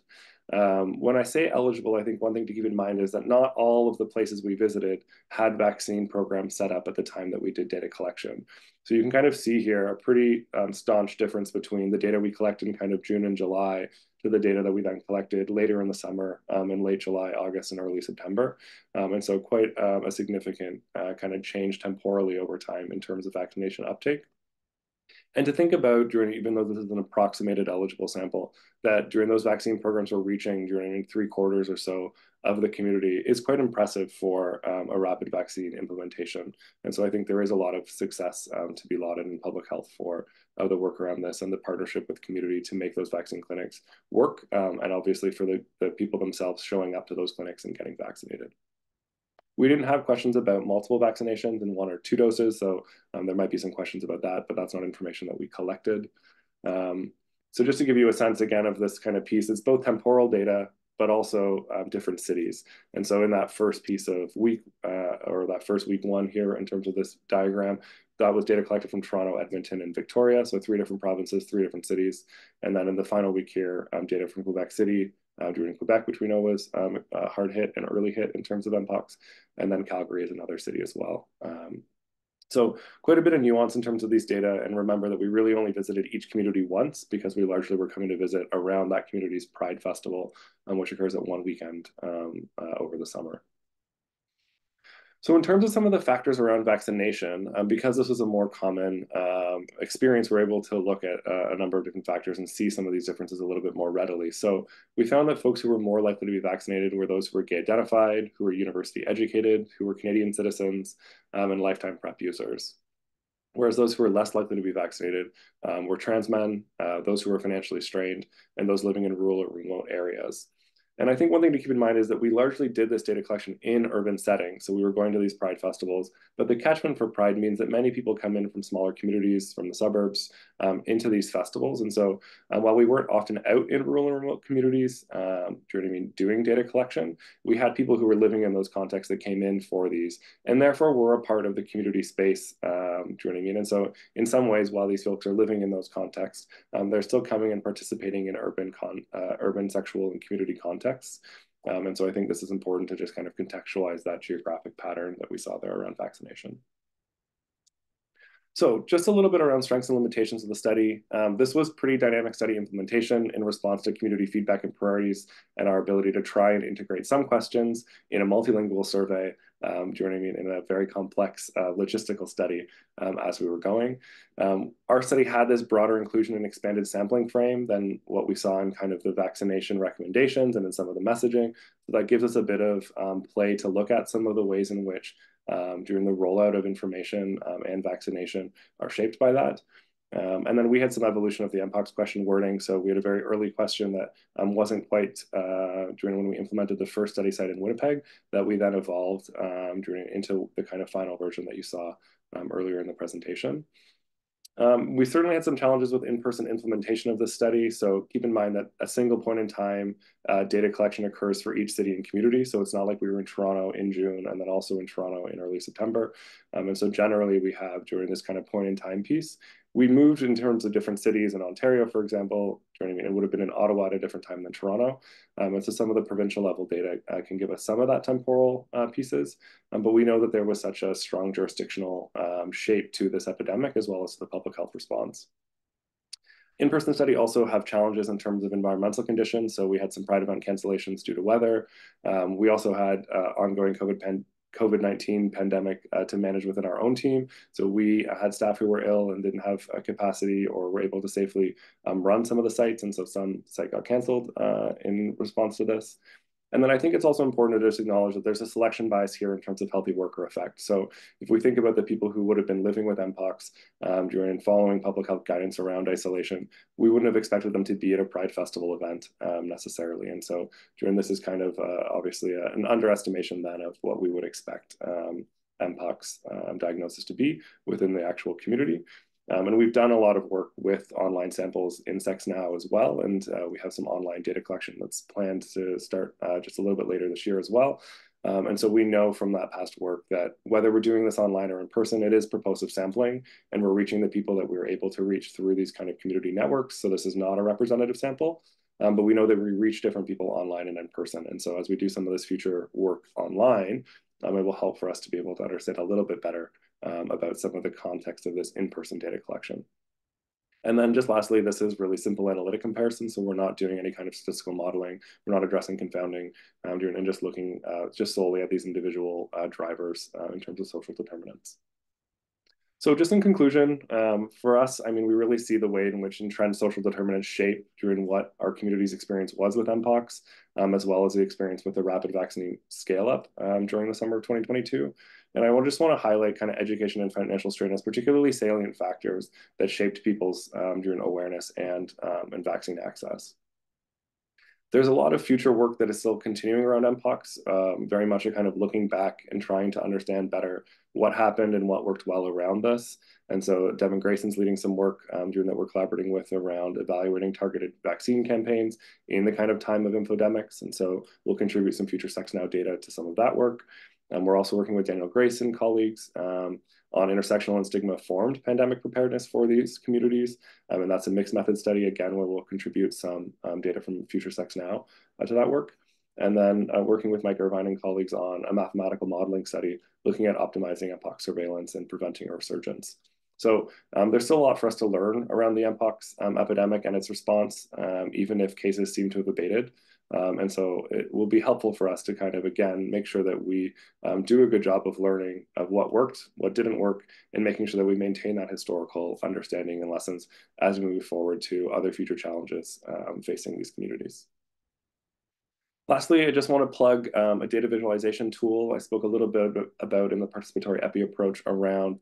When I say eligible, I think one thing to keep in mind is that not all of the places we visited had vaccine programs set up at the time that we did data collection. So you can kind of see here a pretty staunch difference between the data we collected in kind of June and July to the data that we then collected later in the summer in late July, August, and early September. And so quite a significant kind of change temporally over time in terms of vaccination uptake. And to think about during, even though this is an approximated eligible sample, that during those vaccine programs we're reaching during 3/4 or so of the community is quite impressive for a rapid vaccine implementation. And so I think there is a lot of success to be lauded in public health for the work around this and the partnership with community to make those vaccine clinics work, and obviously for the people themselves showing up to those clinics and getting vaccinated. We didn't have questions about multiple vaccinations in 1 or 2 doses, so there might be some questions about that, but that's not information that we collected. So just to give you a sense again of this kind of piece, it's both temporal data, but also different cities. And so in that first piece of week, or that first week 1 here in terms of this diagram, that was data collected from Toronto, Edmonton, and Victoria, so 3 different provinces, 3 different cities. And then in the final week here, data from Quebec City, during Quebec, which we know was a hard hit and early hit in terms of mpox, and then Calgary is another city as well. So quite a bit of nuance in terms of these data, and remember that we really only visited each community once because we largely were coming to visit around that community's Pride Festival, which occurs at one weekend over the summer. So in terms of some of the factors around vaccination, because this was a more common experience, we're able to look at a number of different factors and see some of these differences a little bit more readily. So we found that folks who were more likely to be vaccinated were those who were gay identified, who were university educated, who were Canadian citizens, and lifetime PrEP users. Whereas those who were less likely to be vaccinated were trans men, those who were financially strained, and those living in rural or remote areas. And I think one thing to keep in mind is that we largely did this data collection in urban settings. So we were going to these Pride festivals, but the catchment for Pride means that many people come in from smaller communities, from the suburbs, into these festivals. And so while we weren't often out in rural and remote communities doing data collection, we had people who were living in those contexts that came in for these, and therefore were a part of the community space. And so in some ways, while these folks are living in those contexts, they're still coming and participating in urban sexual and community contexts. And so I think this is important to just kind of contextualize that geographic pattern that we saw there around vaccination. So just a little bit around strengths and limitations of the study. This was pretty dynamic study implementation in response to community feedback and priorities and our ability to try and integrate some questions in a multilingual survey, in a very complex logistical study as we were going. Our study had this broader inclusion and expanded sampling frame than what we saw in kind of the vaccination recommendations and in some of the messaging. So that gives us a bit of play to look at some of the ways in which during the rollout of information and vaccination are shaped by that. And then we had some evolution of the mpox question wording. So we had a very early question that wasn't quite during when we implemented the first study site in Winnipeg, that we then evolved into the kind of final version that you saw earlier in the presentation. We certainly had some challenges with in-person implementation of this study. So keep in mind that a single point in time data collection occurs for each city and community. So it's not like we were in Toronto in June and then also in Toronto in early September. And so generally we have during this kind of point in time piece, we moved in terms of different cities in Ontario, for example. It would have been in Ottawa at a different time than Toronto. And so some of the provincial level data can give us some of that temporal pieces. But we know that there was such a strong jurisdictional shape to this epidemic, as well as the public health response. In-person study also have challenges in terms of environmental conditions. So we had some Pride event cancellations due to weather. We also had ongoing COVID-19 pandemic to manage within our own team. So we had staff who were ill and didn't have a capacity or were able to safely run some of the sites. And so some site got canceled in response to this. And then I think it's also important to just acknowledge that there's a selection bias here in terms of healthy worker effect. So if we think about the people who would have been living with mpox during following public health guidance around isolation, we wouldn't have expected them to be at a Pride Festival event necessarily. And so during this is kind of obviously an underestimation then of what we would expect mpox diagnosis to be within the actual community. And we've done a lot of work with online samples in SexNow as well. And we have some online data collection that's planned to start just a little bit later this year as well. And so we know from that past work that whether we're doing this online or in person, it is purposive sampling, and we're reaching the people that we were able to reach through these kind of community networks. So this is not a representative sample, but we know that we reach different people online and in person. And so as we do some of this future work online, it will help for us to be able to understand a little bit better about some of the context of this in-person data collection. And then just lastly, this is really simple analytic comparison. So we're not doing any kind of statistical modeling. We're not addressing confounding and just looking just solely at these individual drivers in terms of social determinants. So just in conclusion, for us, I mean, we really see the way in which entrenched social determinants shape during what our community's experience was with mpox, as well as the experience with the rapid vaccine scale up during the summer of 2022. And I will just want to highlight kind of education and financial strain as particularly salient factors that shaped people's during awareness and vaccine access. There's a lot of future work that is still continuing around mpox, very much a kind of looking back and trying to understand better what happened and what worked well around this. And so Devin Grayson's leading some work doing that we're collaborating with around evaluating targeted vaccine campaigns in the kind of time of infodemics. And so we'll contribute some future SexNow data to some of that work. We're also working with Daniel Grayson colleagues on intersectional and stigma-formed pandemic preparedness for these communities. And that's a mixed method study, again, where we'll contribute some data from Future SexNow to that work. And then working with Mike Irvine and colleagues on a mathematical modeling study looking at optimizing mpox surveillance and preventing a resurgence. So there's still a lot for us to learn around the mpox epidemic and its response, even if cases seem to have abated. And so it will be helpful for us to kind of, again, make sure that we do a good job of learning of what worked, what didn't work, and making sure that we maintain that historical understanding and lessons as we move forward to other future challenges facing these communities. Lastly, I just want to plug a data visualization tool I spoke a little bit about in the participatory EPI approach around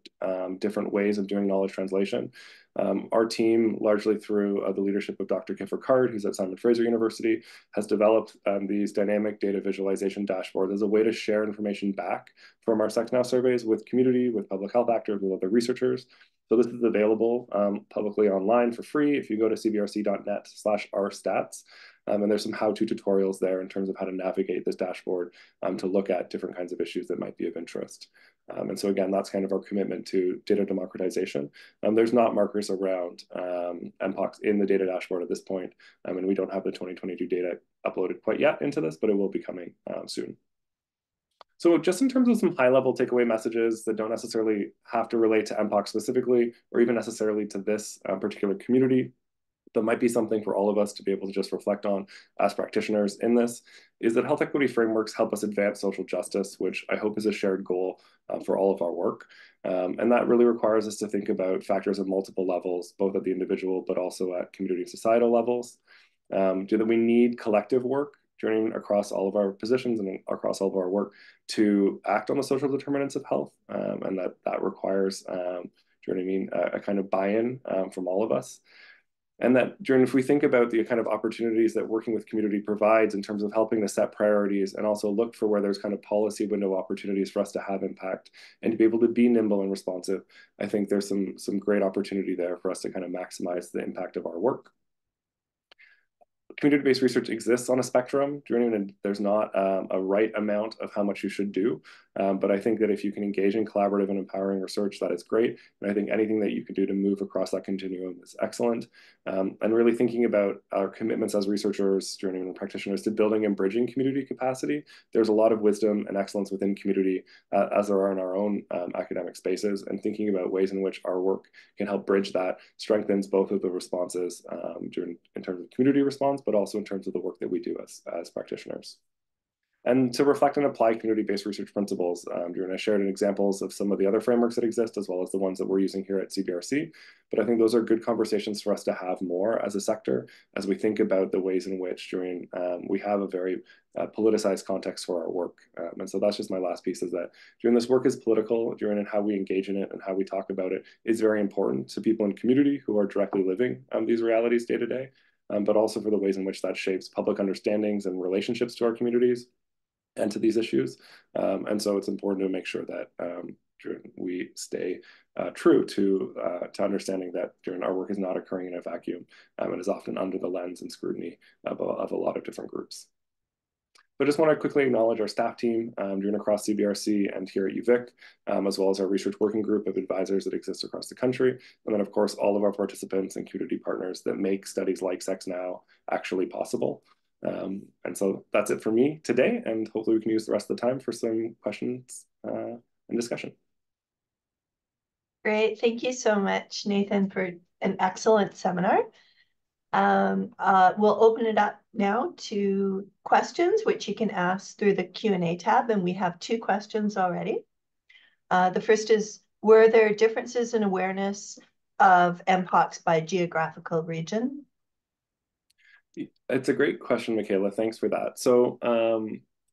different ways of doing knowledge translation. Our team, largely through the leadership of Dr. Kiffer Card, who's at Simon Fraser University, has developed these dynamic data visualization dashboards as a way to share information back from our SexNow surveys with community, with public health actors, with other researchers. So this is available publicly online for free if you go to cbrc.net/rstats. And there's some how-to tutorials there in terms of how to navigate this dashboard to look at different kinds of issues that might be of interest. And so again, that's kind of our commitment to data democratization. There's not markers around mpox in the data dashboard at this point. And we don't have the 2022 data uploaded quite yet into this, but it will be coming soon. So just in terms of some high-level takeaway messages that don't necessarily have to relate to mpox specifically, or even necessarily to this particular community, that might be something for all of us to be able to just reflect on as practitioners in this, is that health equity frameworks help us advance social justice, which I hope is a shared goal for all of our work. And that really requires us to think about factors at multiple levels, both at the individual, but also at community and societal levels. That we need collective work journeying across all of our positions and across all of our work to act on the social determinants of health. And that requires, a kind of buy-in from all of us. And that if we think about the kind of opportunities that working with community provides in terms of helping to set priorities and also look for where there's kind of policy window opportunities for us to have impact and to be able to be nimble and responsive, I think there's some great opportunity there for us to kind of maximize the impact of our work. community-based research exists on a spectrum. There's not a right amount of how much you should do. But I think that if you can engage in collaborative and empowering research, that is great. And I think anything that you can do to move across that continuum is excellent. And really thinking about our commitments as researchers, journeymen practitioners to building and bridging community capacity. There's a lot of wisdom and excellence within community as there are in our own academic spaces, and thinking about ways in which our work can help bridge that strengthens both of the responses in terms of community response, but also in terms of the work that we do as practitioners. And to reflect and apply community-based research principles. I shared examples of some of the other frameworks that exist, as well as the ones that we're using here at CBRC. But I think those are good conversations for us to have more as a sector, as we think about the ways in which we have a very politicized context for our work. And so that's just my last piece, is that this work is political, and how we engage in it and how we talk about it is very important to people in community who are directly living these realities day to day, but also for the ways in which that shapes public understandings and relationships to our communities and to these issues. And so it's important to make sure that we stay true to understanding that our work is not occurring in a vacuum, and is often under the lens and scrutiny of a lot of different groups. But I just want to quickly acknowledge our staff team across CBRC and here at UVic, as well as our research working group of advisors that exists across the country. And then, of course, all of our participants and community partners that make studies like Sex Now actually possible. And so that's it for me today, and hopefully we can use the rest of the time for some questions and discussion. Great. Thank you so much, Nathan, for an excellent seminar. We'll open it up now to questions, which you can ask through the Q&A tab, and we have 2 questions already. The first is, were there differences in awareness of mpox by geographical region? It's a great question, Michaela. Thanks for that. So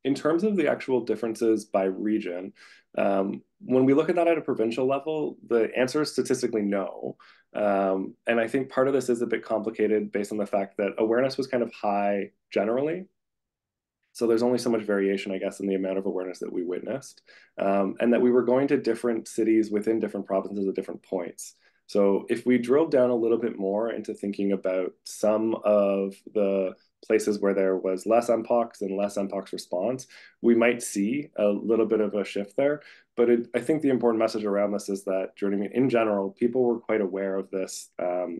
in terms of the actual differences by region, when we look at that at a provincial level, the answer is statistically no. And I think part of this is a bit complicated based on the fact that awareness was kind of high generally. So there's only so much variation, I guess, in the amount of awareness that we witnessed, and that we were going to different cities within different provinces at different points. So if we drill down a little bit more into thinking about some of the places where there was less mpox and less mpox response, we might see a little bit of a shift there. But I think the important message around this is that in general, people were quite aware of this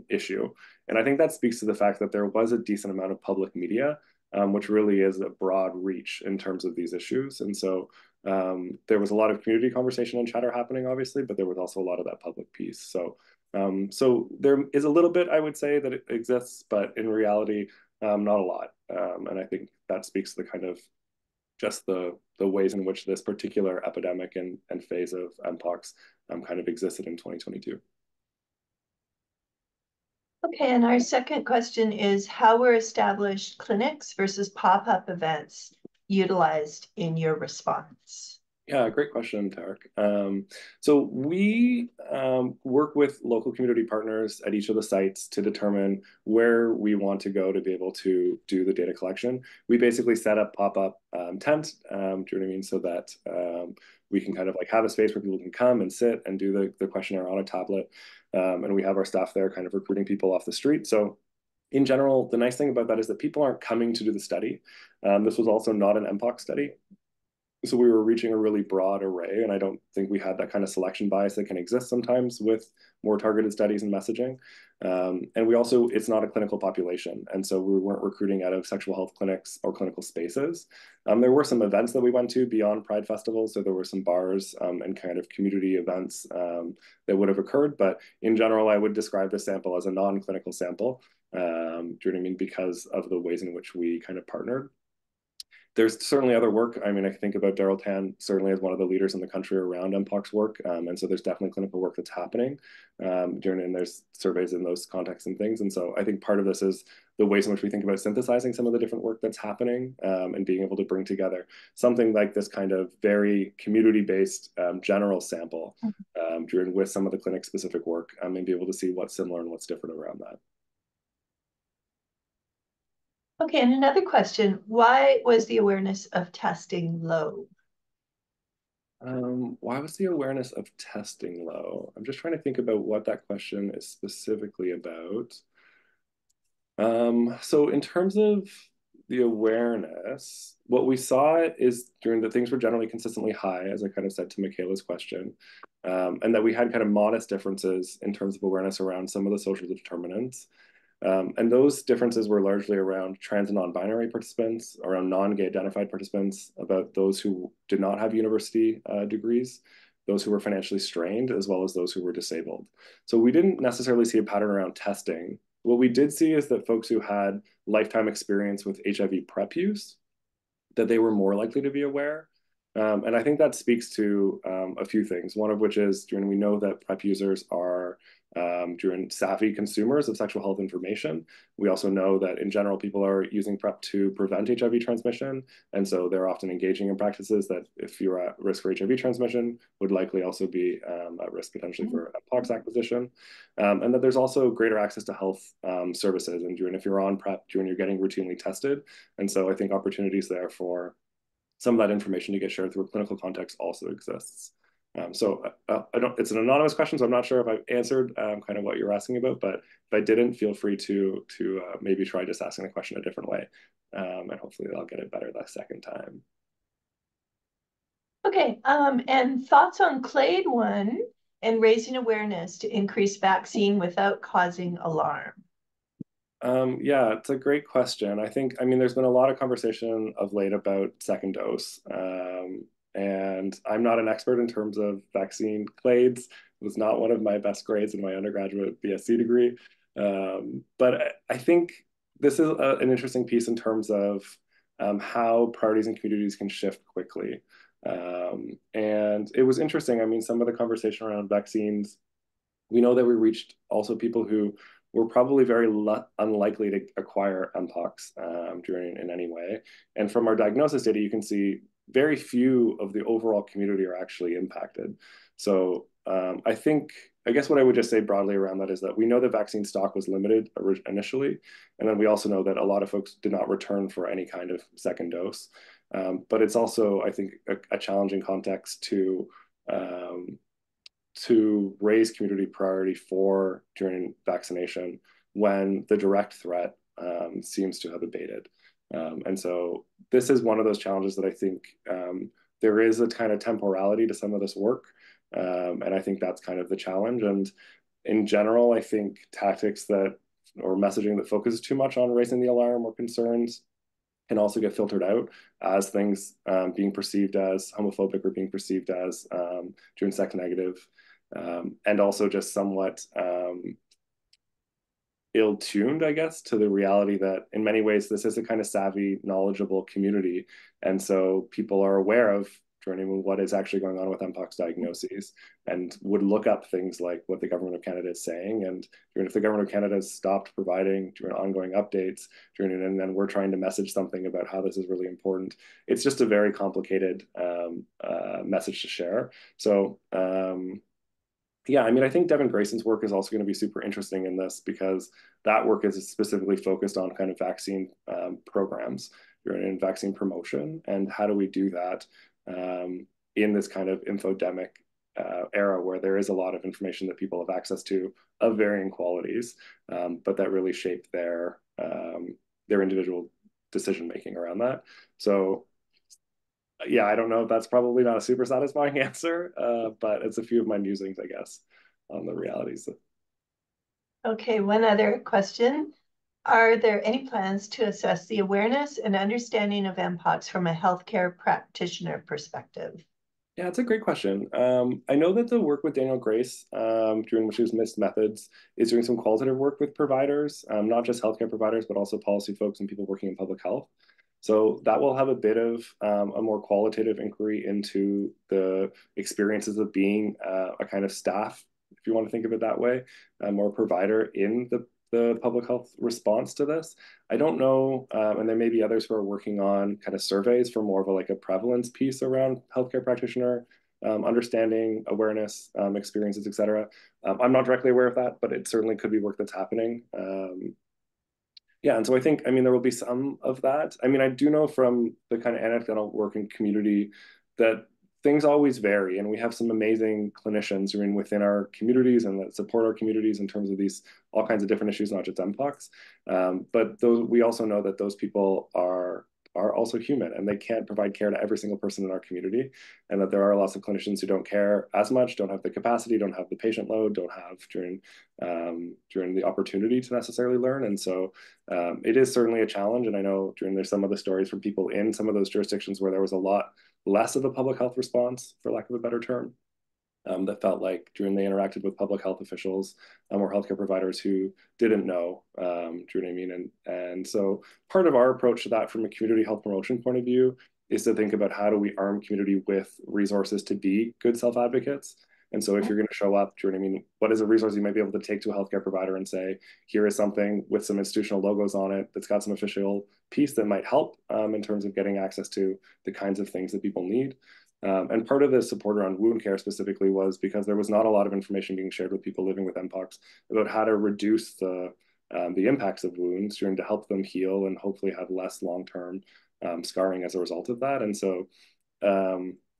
issue. And I think that speaks to the fact that there was a decent amount of public media, which really is a broad reach in terms of these issues. And so there was a lot of community conversation and chatter happening, obviously, but there was also a lot of that public piece. So there is a little bit, I would say, that it exists, but in reality, not a lot. And I think that speaks to the kind of just the ways in which this particular epidemic and phase of mpox kind of existed in 2022. Okay, and our second question is, how were established clinics versus pop-up events utilized in your response? Yeah, great question, Tarek. So we work with local community partners at each of the sites to determine where we want to go to be able to do the data collection. We basically set up pop-up tent, do you know what I mean? So that we can kind of like have a space where people can come and sit and do the questionnaire on a tablet. And we have our staff there kind of recruiting people off the street. So in general, the nice thing about that is that people aren't coming to do the study. This was also not an mpox study. So we were reaching a really broad array, and I don't think we had that kind of selection bias that can exist sometimes with more targeted studies and messaging. And we also, it's not a clinical population, and so we weren't recruiting out of sexual health clinics or clinical spaces. There were some events that we went to beyond Pride festivals, so there were some bars and kind of community events that would have occurred, but in general, I would describe the sample as a non-clinical sample, do you know what I mean, because of the ways in which we kind of partnered. There's certainly other work. I mean, I think about Daryl Tan certainly as one of the leaders in the country around mpox work. And so there's definitely clinical work that's happening and there's surveys in those contexts and things. And so I think part of this is the ways in which we think about synthesizing some of the different work that's happening and being able to bring together something like this kind of very community-based general sample with some of the clinic-specific work and be able to see what's similar and what's different around that. Okay, and another question, why was the awareness of testing low? Why was the awareness of testing low? I'm just trying to think about what that question is specifically about. So in terms of the awareness, what we saw is during the things were generally consistently high, as I kind of said to Michaela's question, and that we had kind of modest differences in terms of awareness around some of the social determinants. And those differences were largely around trans and non-binary participants, around non-gay identified participants, about those who did not have university degrees, those who were financially strained, as well as those who were disabled. So we didn't necessarily see a pattern around testing. What we did see is that folks who had lifetime experience with HIV PrEP use, that they were more likely to be aware. And I think that speaks to a few things. One of which is, we know that PrEP users are savvy consumers of sexual health information. We also know that in general, people are using PrEP to prevent HIV transmission. And so they're often engaging in practices that, if you're at risk for HIV transmission, would likely also be at risk potentially for mpox acquisition. And that there's also greater access to health services. And if you're on PrEP, you're getting routinely tested. And so I think opportunities there for some of that information to get shared through a clinical context also exists. I don't. It's an anonymous question, so I'm not sure if I've answered kind of what you're asking about. But if I didn't, feel free to maybe try just asking the question a different way, and hopefully I'll get it better the second time. Okay, and thoughts on clade 1 and raising awareness to increase vaccine without causing alarm? Yeah, it's a great question. I mean, there's been a lot of conversation of late about second dose. And I'm not an expert in terms of vaccine clades. It was not one of my best grades in my undergraduate BSc degree. But I think this is an interesting piece in terms of how priorities and communities can shift quickly. And it was interesting. I mean, some of the conversation around vaccines, we know that we reached also people who were probably very unlikely to acquire mpox in any way. And from our diagnosis data, you can see very few of the overall community are actually impacted. So I guess what I would just say broadly around that is that we know that vaccine stock was limited initially. And then we also know that a lot of folks did not return for any kind of second dose. But it's also, I think, a challenging context to raise community priority for during vaccination when the direct threat seems to have abated. And so this is one of those challenges that I think there is a kind of temporality to some of this work. And I think that's kind of the challenge. And in general, I think tactics or messaging that focuses too much on raising the alarm or concerns can also get filtered out as things being perceived as homophobic or being perceived as sex negative, and also just somewhat ill-tuned, I guess, to the reality that in many ways this is a kind of savvy, knowledgeable community. And so people are aware of what is actually going on with mpox diagnoses and would look up things like what the government of Canada is saying. And if the government of Canada has stopped providing ongoing updates, and then we're trying to message something about how this is really important, it's just a very complicated message to share. So yeah, I mean, I think Devin Grayson's work is also going to be super interesting in this because that work is specifically focused on kind of vaccine programs and vaccine promotion, and how do we do that in this kind of infodemic era where there is a lot of information that people have access to of varying qualities, but that really shape their individual decision making around that. So yeah, I don't know. That's probably not a super satisfying answer, but it's a few of my musings, I guess, on the realities. Okay, one other question. Are there any plans to assess the awareness and understanding of mpox from a healthcare practitioner perspective? Yeah, it's a great question. I know that the work with Daniel Grace, during which he was missed methods, is doing some qualitative work with providers, not just healthcare providers, but also policy folks and people working in public health. So that will have a bit of a more qualitative inquiry into the experiences of being a kind of staff, if you want to think of it that way, or provider in the public health response to this. I don't know, and there may be others who are working on kind of surveys for more of a prevalence piece around healthcare practitioner understanding, awareness, experiences, et cetera. I'm not directly aware of that, but it certainly could be work that's happening. Yeah, and so I think, I mean, there will be some of that. I mean, I do know from the kind of anecdotal work in community that things always vary, and we have some amazing clinicians who are within our communities and that support our communities in terms of these all kinds of different issues, not just mpox. But those, we also know that those people are also human and they can't provide care to every single person in our community, and that there are lots of clinicians who don't care as much, don't have the capacity, don't have the patient load, don't have during the opportunity to necessarily learn. And so it is certainly a challenge. And I know during there's some of the stories from people in some of those jurisdictions where there was a lot less of a public health response, for lack of a better term, that felt like during they interacted with public health officials or healthcare providers who didn't know, do you know what I mean? And so part of our approach to that from a community health promotion point of view is to think about how do we arm community with resources to be good self-advocates. And so if you're going to show up, do you know what I mean? What is a resource you might be able to take to a healthcare provider and say, here is something with some institutional logos on it that's got some official piece that might help in terms of getting access to the kinds of things that people need. And part of the support around wound care specifically was because there was not a lot of information being shared with people living with mpox about how to reduce the impacts of wounds, trying to help them heal and hopefully have less long-term scarring as a result of that. And so,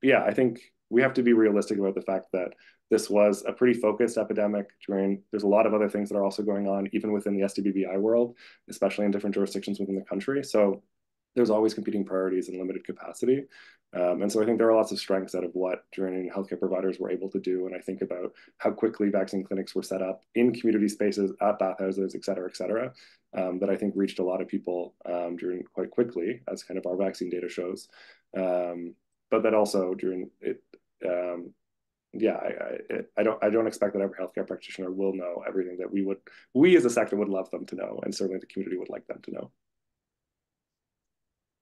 yeah, I think we have to be realistic about the fact that this was a pretty focused epidemic. There's a lot of other things that are also going on, even within the SDBBI world, especially in different jurisdictions within the country. So there's always competing priorities and limited capacity. And so I think there are lots of strengths out of what journeying healthcare providers were able to do. And I think about how quickly vaccine clinics were set up in community spaces, at bathhouses, et cetera, that I think reached a lot of people during quite quickly, as kind of our vaccine data shows. But that also during it, yeah, I don't expect that every healthcare practitioner will know everything that we as a sector would love them to know, and certainly the community would like them to know.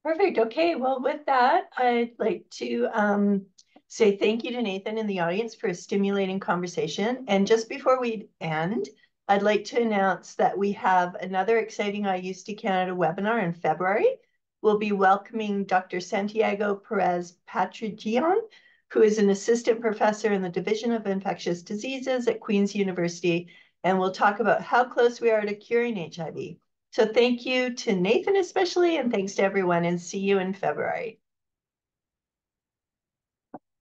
Perfect. Okay. Well, with that, I'd like to say thank you to Nathan in the audience for a stimulating conversation. And just before we end, I'd like to announce that we have another exciting I Used to Canada webinar in February. We'll be welcoming Dr. Santiago Perez Patrigian, who is an assistant professor in the Division of Infectious Diseases at Queen's University, and we'll talk about how close we are to curing HIV. So thank you to Nathan especially, and thanks to everyone, and see you in February.